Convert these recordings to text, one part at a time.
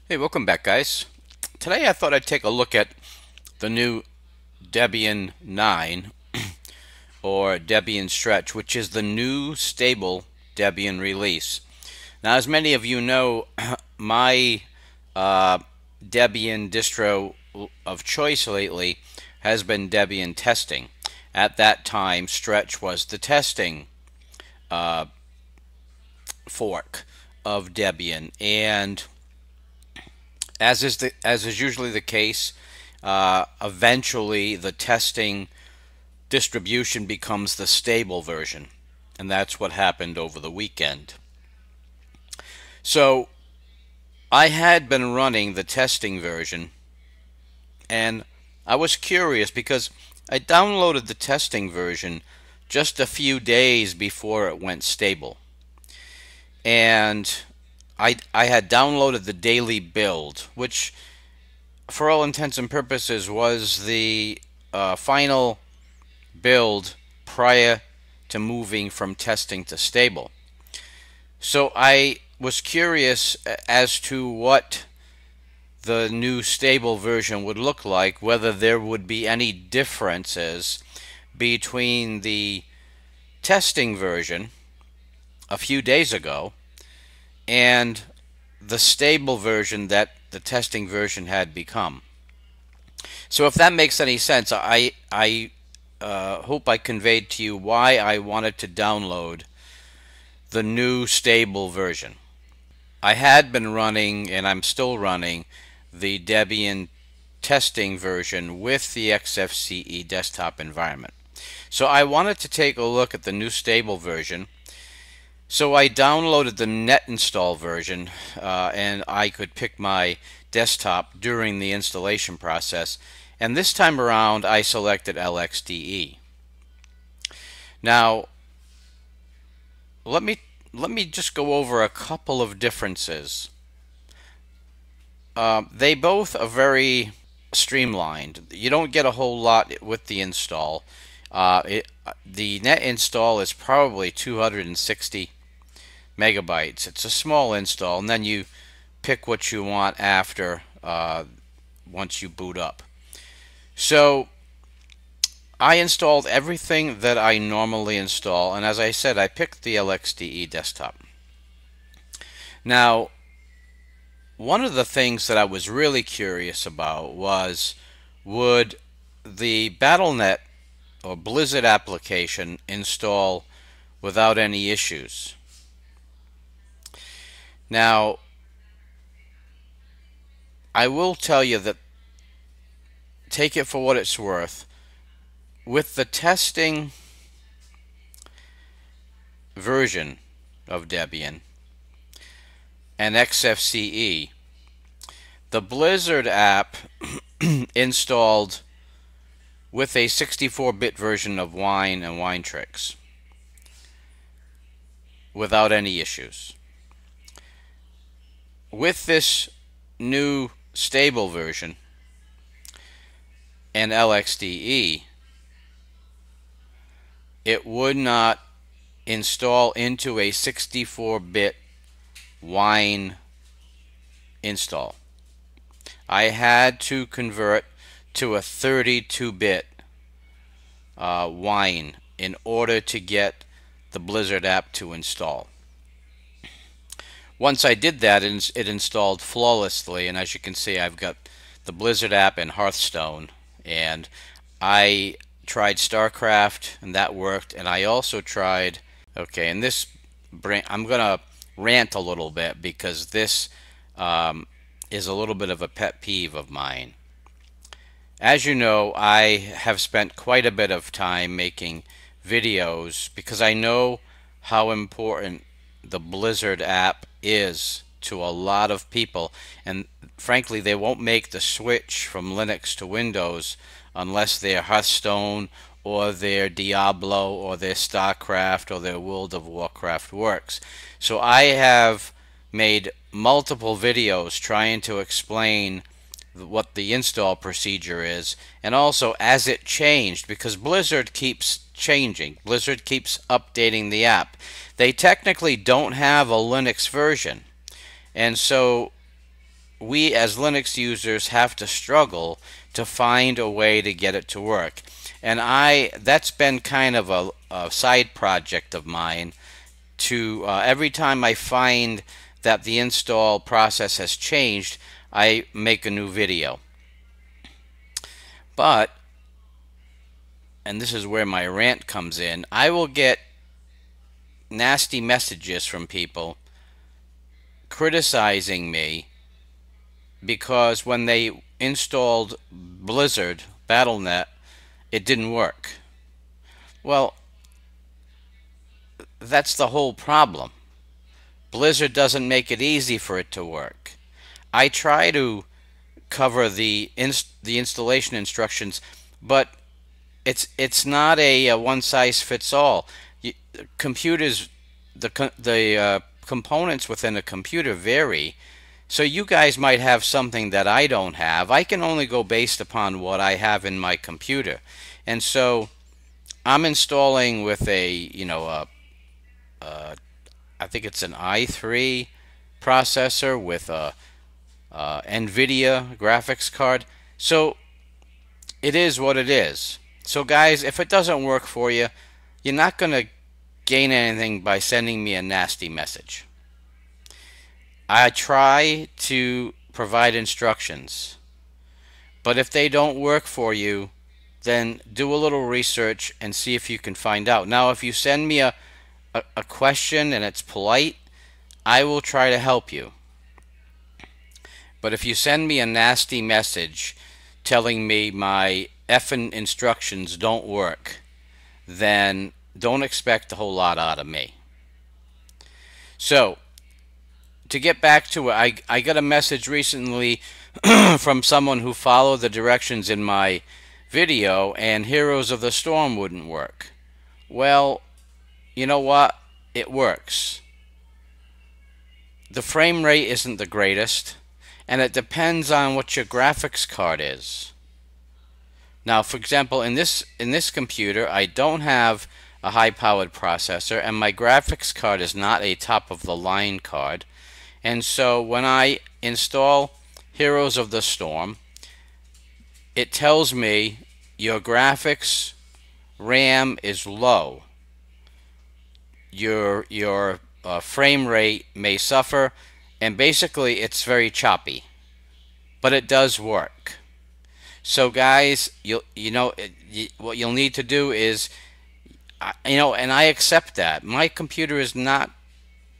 Hey, welcome back, guys. Today I thought I'd take a look at the new Debian 9 or Debian Stretch, which is the new stable Debian release. Now, as many of you know, my Debian distro of choice lately has been Debian Testing. At that time, Stretch was the testing fork of Debian, and as is usually the case, eventually the testing distribution becomes the stable version, and that's what happened over the weekend. So I had been running the testing version, and I was curious because I downloaded the testing version just a few days before it went stable, and I had downloaded the daily build, which for all intents and purposes was the final build prior to moving from testing to stable. So I was curious as to what the new stable version would look like, whether there would be any differences between the testing version a few days ago and the stable version that the testing version had become. So if that makes any sense, I hope I conveyed to you why I wanted to download the new stable version. I had been running, and I'm still running, the Debian testing version with the XFCE desktop environment. So I wanted to take a look at the new stable version. So I downloaded the net install version, and I could pick my desktop during the installation process. And this time around, I selected LXDE. Now, let me just go over a couple of differences. They both are very streamlined. You don't get a whole lot with the install. The net install is probably 260 megabytes. It's a small install, and then you pick what you want after once you boot up. So I installed everything that I normally install, and as I said, I picked the LXDE desktop. Now, one of the things that I was really curious about was, would the BattleNet or Blizzard application install without any issues? Now, I will tell you that, take it for what it's worth, with the testing version of Debian and XFCE, the Blizzard app installed with a 64-bit version of Wine and Wine Tricks without any issues. With this new stable version and LXDE, it would not install into a 64-bit Wine install. I had to convert to a 32-bit Wine in order to get the Blizzard app to install. Once I did that, it installed flawlessly, and as you can see, I've got the Blizzard app and Hearthstone, and I tried StarCraft, and that worked, and I also tried, okay, and this, I'm going to rant a little bit because this is a little bit of a pet peeve of mine. As you know, I have spent quite a bit of time making videos because I know how important the Blizzard app is to a lot of people, and frankly they won't make the switch from Linux to Windows unless their Hearthstone or their Diablo or their StarCraft or their World of Warcraft works. So I have made multiple videos trying to explain what the install procedure is, and also as it changed, because Blizzard keeps changing. Blizzard keeps updating the app. They technically don't have a Linux version, and so we as Linux users have to struggle to find a way to get it to work. And that's been kind of a side project of mine to every time I find that the install process has changed, I make a new video. But, and this is where my rant comes in, I will get nasty messages from people criticizing me because when they installed Blizzard Battle.net, it didn't work. Well, that's the whole problem. Blizzard doesn't make it easy for it to work. I try to cover the installation instructions, but it's not a one size fits all. Computers, the components within a computer vary. So you guys might have something that I don't have. I can only go based upon what I have in my computer. And so I'm installing with I think it's an i3 processor with a Nvidia graphics card. So it is what it is. So guys, if it doesn't work for you, you're not going to gain anything by sending me a nasty message. I try to provide instructions, but if they don't work for you, then do a little research and see if you can find out. Now, if you send me a question and it's polite, I will try to help you. But if you send me a nasty message telling me my effing instructions don't work, then don't expect a whole lot out of me. So, to get back to it, I got a message recently from someone who followed the directions in my video and Heroes of the Storm wouldn't work. Well, you know what? It works. The frame rate isn't the greatest, and it depends on what your graphics card is. Now, for example, in this computer, I don't have a high-powered processor, and my graphics card is not a top-of-the-line card. And so when I install Heroes of the Storm, it tells me your graphics RAM is low. Your frame rate may suffer, and basically it's very choppy, but it does work. So guys, what you'll need to do is, and I accept that my computer is not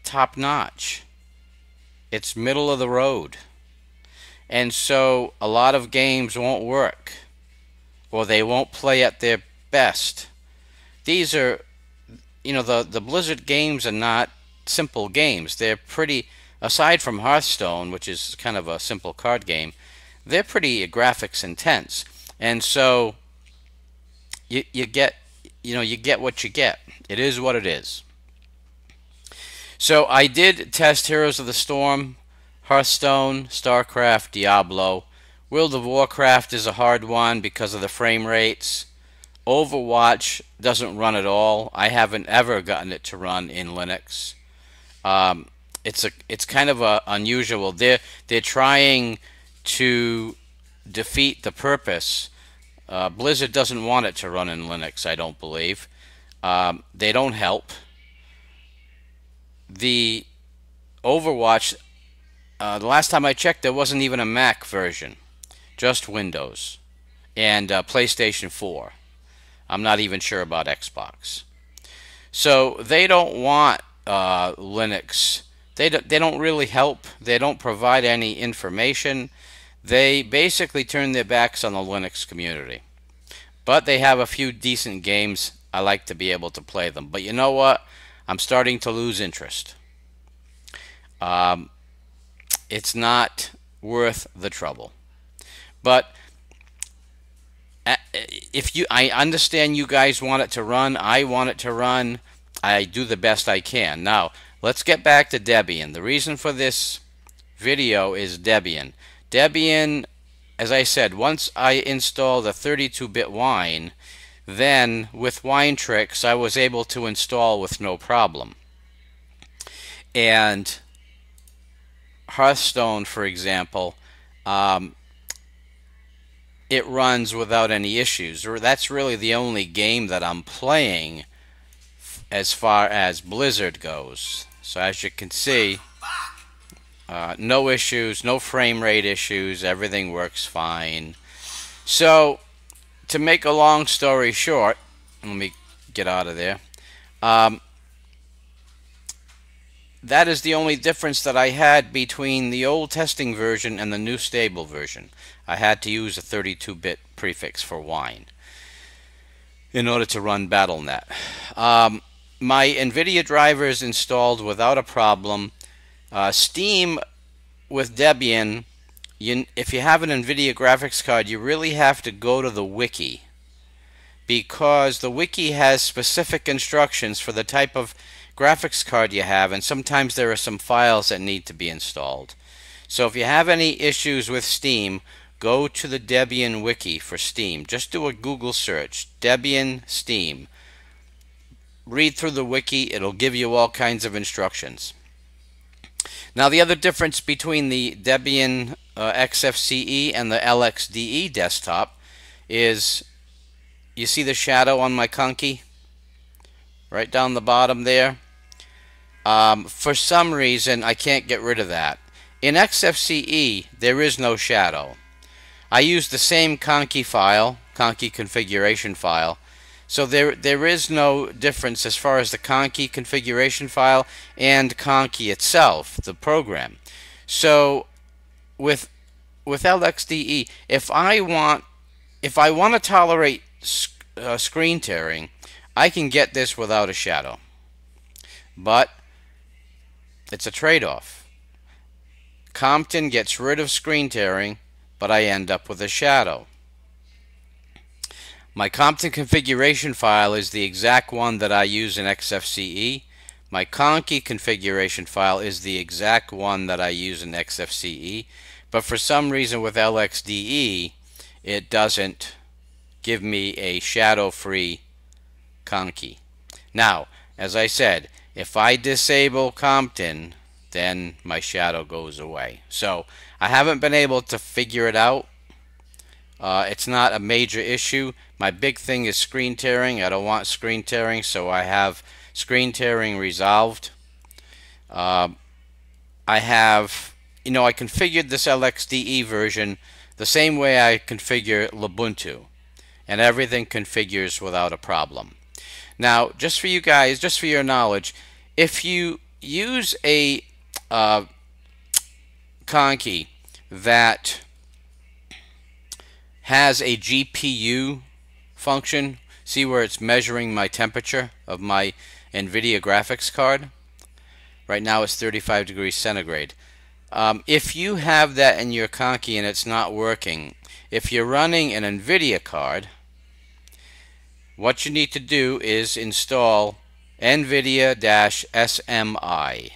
top notch. It's middle of the road. And so a lot of games won't work, or they won't play at their best. These are, the Blizzard games are not simple games. They're pretty, aside from Hearthstone, which is kind of a simple card game, they're pretty graphics intense. And so you get what you get. It is what it is. So I did test Heroes of the Storm, Hearthstone, StarCraft, Diablo. World of Warcraft is a hard one because of the frame rates. Overwatch doesn't run at all. I haven't ever gotten it to run in Linux. It's kind of unusual. They're trying to defeat the purpose. Blizzard doesn't want it to run in Linux, I don't believe. They don't help. The Overwatch, the last time I checked, there wasn't even a Mac version, just Windows and PlayStation 4. I'm not even sure about Xbox. So they don't want Linux. They don't really help. They don't provide any information. They basically turn their backs on the Linux community. But they have a few decent games. I like to be able to play them. But you know what? I'm starting to lose interest. It's not worth the trouble. But I understand you guys want it to run. I want it to run. I do the best I can. Now, let's get back to Debian. The reason for this video is Debian. Debian, as I said, once I installed the 32-bit wine, then with Wine Tricks I was able to install with no problem. And Hearthstone, for example, um, it runs without any issues. Or that's really the only game that I'm playing as far as Blizzard goes. So as you can see, no issues, no frame rate issues, everything works fine. So to make a long story short, let me get out of there. That is the only difference that I had between the old testing version and the new stable version. I had to use a 32-bit prefix for wine in order to run BattleNet. My Nvidia driver is installed without a problem. Steam with Debian, if you have an Nvidia graphics card, you really have to go to the wiki, because the wiki has specific instructions for the type of graphics card you have, and sometimes there are some files that need to be installed. So if you have any issues with Steam, go to the Debian wiki for Steam. Just do a Google search, Debian Steam. Read through the wiki, it'll give you all kinds of instructions. Now the other difference between the Debian XFCE and the LXDE desktop is, you see the shadow on my conky? Right down the bottom there? For some reason, I can't get rid of that. In XFCE, there is no shadow. I use the same conky file, conky configuration file, so there is no difference as far as the conky configuration file and conky itself, the program. So with LXDE, if I want to tolerate screen tearing, I can get this without a shadow. But it's a trade-off. Compton gets rid of screen tearing, but I end up with a shadow. My Compton configuration file is the exact one that I use in XFCE. My conky configuration file is the exact one that I use in XFCE. But for some reason with LXDE, it doesn't give me a shadow-free conky. Now, as I said, if I disable Compton, then my shadow goes away. So I haven't been able to figure it out. It's not a major issue. My big thing is screen tearing. I don't want screen tearing, so I have screen tearing resolved. I configured this LXDE version the same way I configure Ubuntu, and everything configures without a problem. Now, just for you guys, just for your knowledge, if you use a conky that has a GPU function, see where it's measuring my temperature of my Nvidia graphics card? Right now it's 35 degrees centigrade. If you have that in your conky and it's not working, if you're running an Nvidia card, what you need to do is install Nvidia-SMI.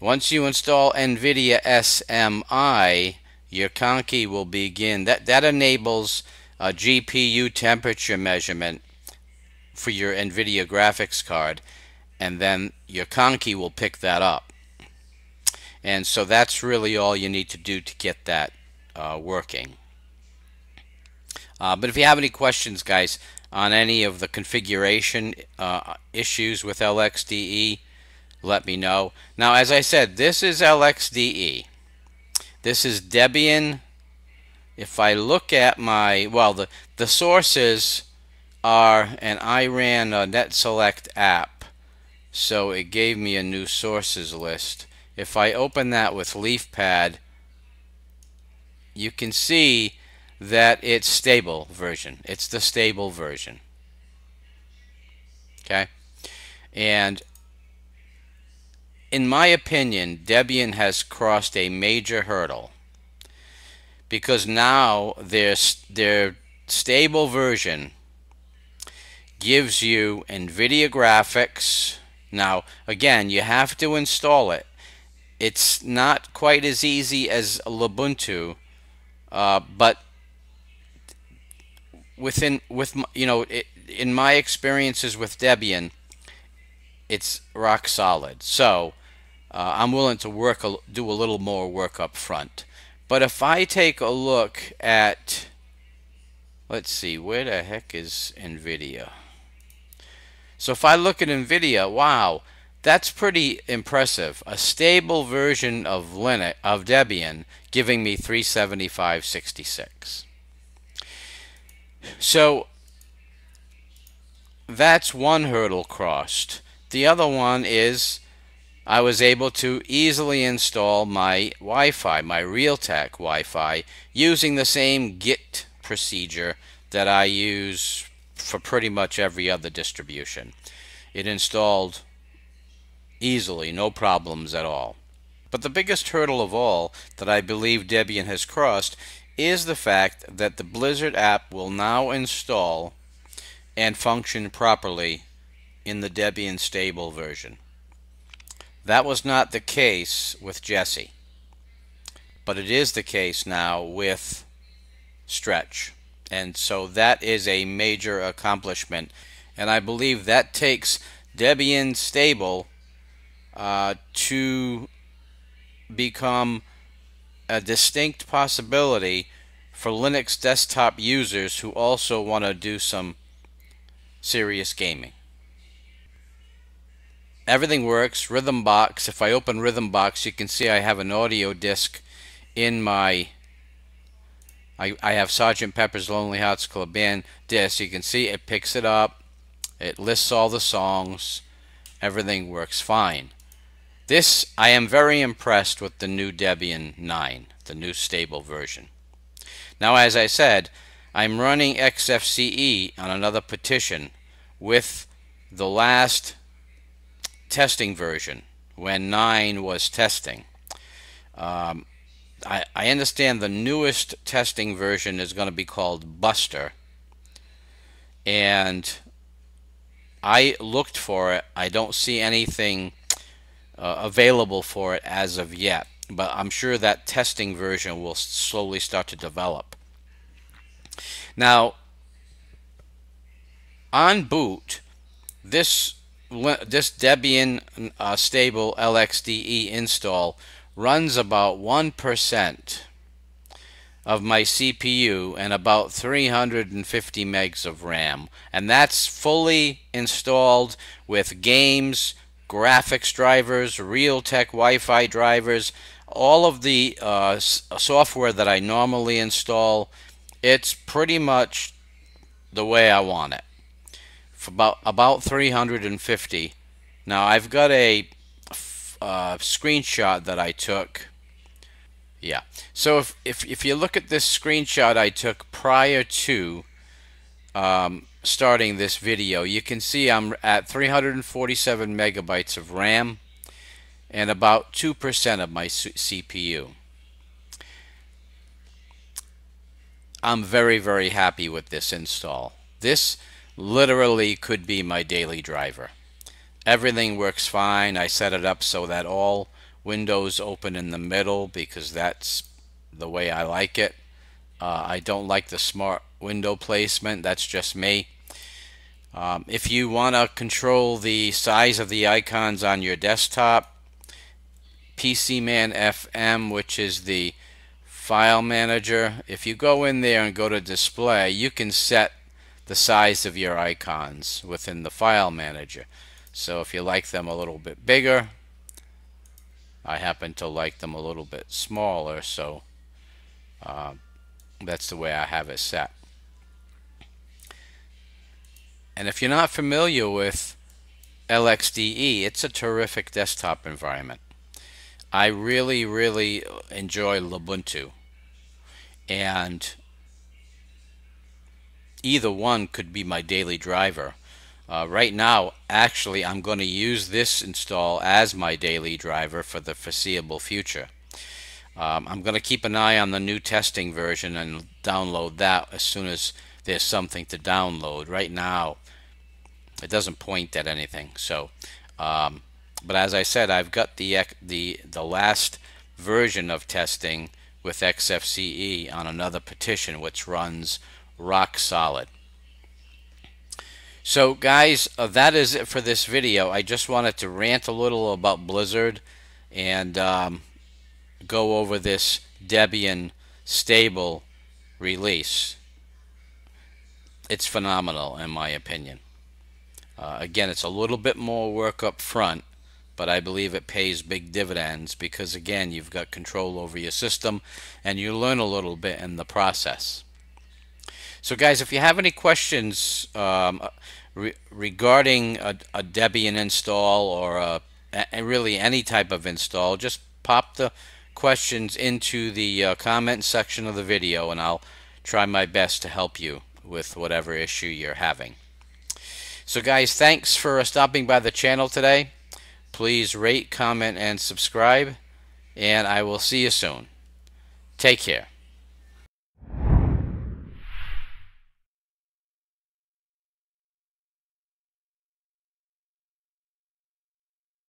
Once you install Nvidia SMI, your conky will begin. That enables a GPU temperature measurement for your Nvidia graphics card, and then your conky will pick that up. And so that's really all you need to do to get that working. But if you have any questions, guys, on any of the configuration issues with LXDE, let me know. Now, as I said, this is LXDE. This is Debian. If I look at my, well, the sources are, and I ran a NetSelect app, so it gave me a new sources list. If I open that with LeafPad, you can see that it's stable version. It's the stable version. Okay? And in my opinion, Debian has crossed a major hurdle, because now their stable version gives you Nvidia graphics. Now, again, you have to install it. It's not quite as easy as Ubuntu, but in my experiences with Debian, it's rock solid. So I'm willing to do a little more work up front. But if I take a look at, let's see, where the heck is Nvidia? So if I look at Nvidia, wow, that's pretty impressive. A stable version of Linux of Debian giving me 375.66. So that's one hurdle crossed. The other one is I was able to easily install my Wi-Fi, my Realtek Wi-Fi, using the same Git procedure that I use for pretty much every other distribution. It installed easily, no problems at all. But the biggest hurdle of all that I believe Debian has crossed is the fact that the Blizzard app will now install and function properly in the Debian Stable version. That was not the case with Jesse, but it is the case now with Stretch. And so that is a major accomplishment, and I believe that takes Debian Stable to become a distinct possibility for Linux desktop users who also want to do some serious gaming. Everything works. Rhythmbox. If I open Rhythmbox, you can see I have an audio disc in my I have Sgt. Pepper's Lonely Hearts Club Band disc. You can see it picks it up. It lists all the songs. Everything works fine. This, I am very impressed with the new Debian 9, the new stable version. Now, as I said, I'm running XFCE on another petition with the last testing version when 9 was testing. I understand the newest testing version is going to be called Buster, and I looked for it. I don't see anything available for it as of yet, but I'm sure that testing version will slowly start to develop. Now, on boot, this Debian Stable LXDE install runs about 1% of my CPU and about 350 megs of RAM, and that's fully installed with games, graphics drivers, Realtek Wi-Fi drivers, all of the software that I normally install. It's pretty much the way I want it. For about 350. Now I've got a screenshot that I took. Yeah. So if you look at this screenshot I took prior to starting this video, you can see I'm at 347 megabytes of RAM and about 2% of my CPU. I'm very, very happy with this install. This literally could be my daily driver. Everything works fine. I set it up so that all windows open in the middle because that's the way I like it. I don't like the smart window placement. That's just me. If you want to control the size of the icons on your desktop, PCman FM, which is the file manager, if you go in there and go to display, you can set the size of your icons within the file manager. So if you like them a little bit bigger, I happen to like them a little bit smaller, so that's the way I have it set. And if you're not familiar with LXDE, it's a terrific desktop environment. I really, really enjoy Ubuntu, and either one could be my daily driver. Right now, actually, I'm going to use this install as my daily driver for the foreseeable future. I'm going to keep an eye on the new testing version and download that as soon as there's something to download. Right now, it doesn't point at anything. So, but as I said, I've got the last version of testing with XFCE on another petition, which runs rock solid. So guys, that is it for this video. I just wanted to rant a little about Blizzard and go over this Debian Stable release. It's phenomenal in my opinion. Again, it's a little bit more work up front, but I believe it pays big dividends because, again, you've got control over your system and you learn a little bit in the process. So guys, if you have any questions regarding a Debian install or really any type of install, just pop the questions into the comment section of the video and I'll try my best to help you with whatever issue you're having. So guys, thanks for stopping by the channel today. Please rate, comment, and subscribe, and I will see you soon. Take care.